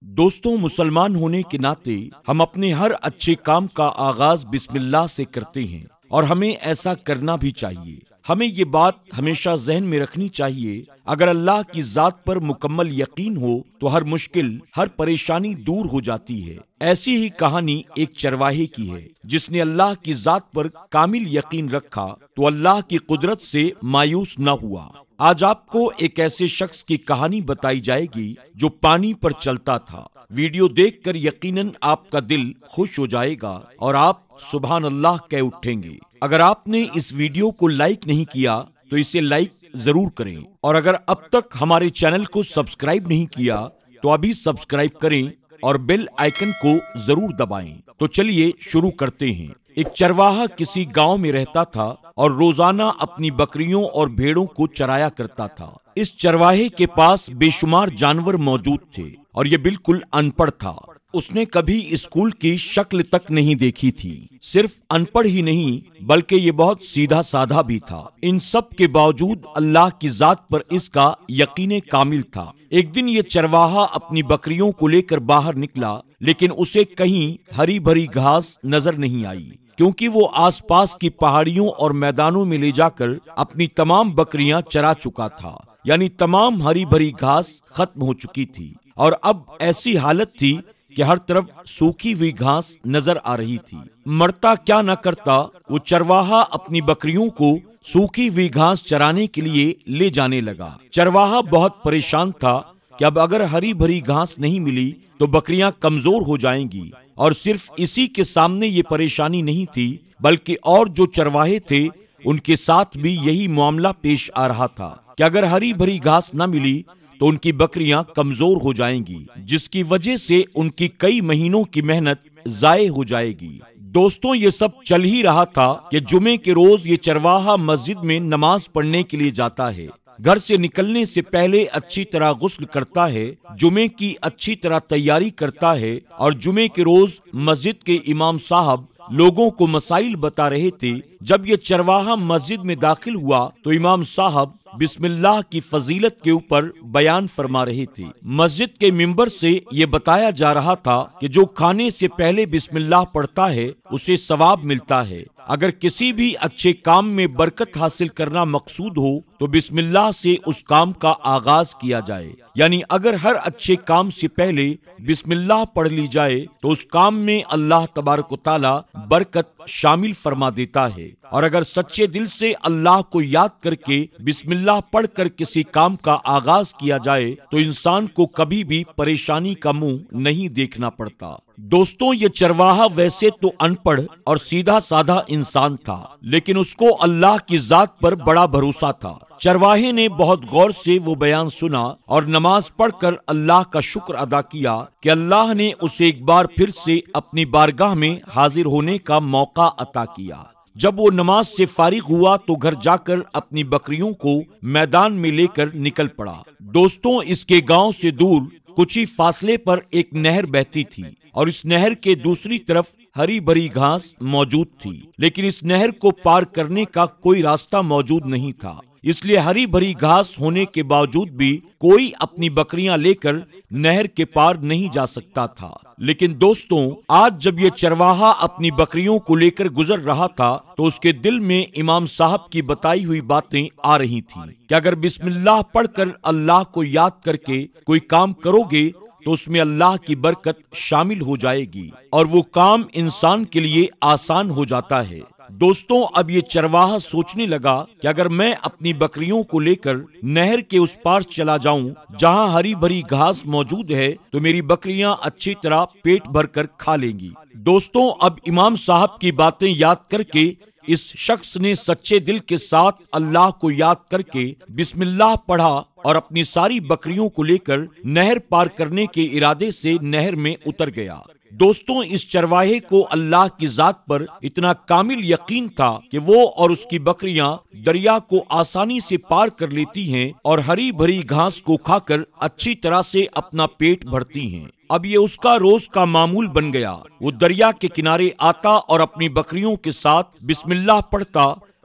دوستوں، مسلمان ہونے کے ناطے ہم اپنے ہر اچھے کام کا آغاز بسم اللہ سے کرتے ہیں اور ہمیں ایسا کرنا بھی چاہیے۔ ہمیں یہ بات ہمیشہ ذہن میں رکھنی چاہیے، اگر اللہ کی ذات پر مکمل یقین ہو تو ہر مشکل، ہر پریشانی دور ہو جاتی ہے۔ ایسی ہی کہانی ایک چرواہے کی ہے جس نے اللہ کی ذات پر کامل یقین رکھا تو اللہ کی قدرت سے مایوس نہ ہوا۔ آج آپ کو ایک ایسے شخص کی کہانی بتائی جائے گی جو پانی پر چلتا تھا۔ ویڈیو دیکھ کر یقیناً آپ کا دل خوش ہو جائے گا اور آپ سبحان اللہ کہہ اٹھیں گے۔ اگر آپ نے اس ویڈیو کو لائک نہیں کیا تو اسے لائک ضرور کریں، اور اگر اب تک ہمارے چینل کو سبسکرائب نہیں کیا تو ابھی سبسکرائب کریں اور بیل آئیکن کو ضرور دبائیں۔ تو چلیے شروع کرتے ہیں۔ ایک چرواہا کسی گاؤں میں رہتا تھا اور روزانہ اپنی بکریوں اور بھیڑوں کو چرایا کرتا تھا۔ اس چرواہے کے پاس بے شمار جانور موجود تھے اور یہ بالکل ان پڑھ تھا۔ اس نے کبھی اسکول کی شکل تک نہیں دیکھی تھی۔ صرف ان پڑھ ہی نہیں بلکہ یہ بہت سیدھا سادھا بھی تھا۔ ان سب کے باوجود اللہ کی ذات پر اس کا یقین کامل تھا۔ ایک دن یہ چرواہا اپنی بکریوں کو لے کر باہر نکلا، لیکن اسے کہیں ہری بھری گھاس نظر نہیں آئی، کیونکہ وہ آس پاس کی پہاڑیوں اور میدانوں میں لے جا کر اپنی تمام بکریاں چرا چکا تھا، یعنی تمام ہری بھری گھاس ختم ہو چکی تھی اور اب ایسی حالت تھی کہ ہر طرف سوکھی ہوئی گھاس نظر آ رہی تھی۔ مرتا کیا نہ کرتا، وہ چرواہا اپنی بکریوں کو سوکھی ہوئی گھاس چرانے کے لیے لے جانے لگا۔ چرواہا بہت پریشان تھا کہ اب اگر ہری بھری گھاس نہیں ملی تو بکریاں کمزور ہو جائیں گی، اور صرف اسی کے سامنے یہ پریشانی نہیں تھی بلکہ اور جو چرواہے تھے ان کے ساتھ بھی یہی معاملہ پیش آ رہا تھا کہ اگر ہری بھری گھاس نہ ملی تو ان کی بکریاں کمزور ہو جائیں گی، جس کی وجہ سے ان کی کئی مہینوں کی محنت ضائع ہو جائے گی۔ دوستوں، یہ سب چل ہی رہا تھا کہ جمعے کے روز یہ چرواہا مسجد میں نماز پڑھنے کے لیے جاتا ہے۔ گھر سے نکلنے سے پہلے اچھی طرح غسل کرتا ہے، جمعے کی اچھی طرح تیاری کرتا ہے، اور جمعے کے روز مسجد کے امام صاحب لوگوں کو مسائل بتا رہے تھے۔ جب یہ چرواہا مسجد میں داخل ہوا تو امام صاحب بسم اللہ کی فضیلت کے اوپر بیان فرما رہے تھے۔ مسجد کے منبر سے یہ بتایا جا رہا تھا کہ جو کھانے سے پہلے بسم اللہ پڑھتا ہے اسے ثواب ملتا ہے۔ اگر کسی بھی اچھے کام میں برکت حاصل کرنا مقصود ہو تو بسم اللہ سے اس کام کا آغاز کیا جائے، یعنی اگر ہر اچھے کام سے پہلے بسم اللہ پڑھ لی جائے تو اس کام میں اللہ تبارک و تعالی برکت شامل فرما دیتا ہے، اور اگر سچے دل سے اللہ کو یاد کر کے بسم اللہ پڑھ کر کسی کام کا آغاز کیا جائے تو انسان کو کبھی بھی پریشانی کا منہ نہیں دیکھنا پڑتا۔ دوستوں، یہ چرواہا ویسے تو ان پڑھ اور سیدھا سادھا انسان تھا، لیکن اس کو اللہ کی ذات پر بڑا بھروسہ تھا۔ چرواہے نے بہت غور سے وہ بیان سنا اور نماز پڑھ کر اللہ کا شکر ادا کیا کہ اللہ نے اسے ایک بار پھر سے اپنی بارگاہ میں حاضر ہونے کا موقع عطا کیا۔ جب وہ نماز سے فارغ ہوا تو گھر جا کر اپنی بکریوں کو میدان میں لے کر نکل پڑا۔ دوستوں، اس کے گاؤں سے دور کچھ ہی فاصلے پر ایک نہر بہتی تھی اور اس نہر کے دوسری طرف ہری بھری گھاس موجود تھی، لیکن اس نہر کو پار کرنے کا کوئی راستہ موجود نہیں تھا، اس لیے ہری بھری گھاس ہونے کے باوجود بھی کوئی اپنی بکریاں لے کر نہر کے پار نہیں جا سکتا تھا۔ لیکن دوستوں، آج جب یہ چرواہا اپنی بکریوں کو لے کر گزر رہا تھا تو اس کے دل میں امام صاحب کی بتائی ہوئی باتیں آ رہی تھیں کہ اگر بسم اللہ پڑھ کر اللہ کو یاد کر کے کوئی کام کرو گے تو اس میں اللہ کی برکت شامل ہو جائے گی اور وہ کام انسان کے لیے آسان ہو جاتا ہے۔ دوستوں، اب یہ چرواہا سوچنے لگا کہ اگر میں اپنی بکریوں کو لے کر نہر کے اس پار چلا جاؤں جہاں ہری بھری گھاس موجود ہے تو میری بکریاں اچھی طرح پیٹ بھر کر کھا لیں گی۔ دوستوں، اب امام صاحب کی باتیں یاد کر کے اس شخص نے سچے دل کے ساتھ اللہ کو یاد کر کے بسم اللہ پڑھا اور اپنی ساری بکریوں کو لے کر نہر پار کرنے کے ارادے سے نہر میں اتر گیا۔ دوستوں، اس چرواہے کو اللہ کی ذات پر اتنا کامل یقین تھا کہ وہ اور اس کی بکریاں دریا کو آسانی سے پار کر لیتی ہیں اور ہری بھری گھاس کو کھا کر اچھی طرح سے اپنا پیٹ بھرتی ہیں۔ اب یہ اس کا روز کا معمول بن گیا۔ وہ دریا کے کنارے آتا اور اپنی بکریوں کے ساتھ بسم اللہ پڑھتا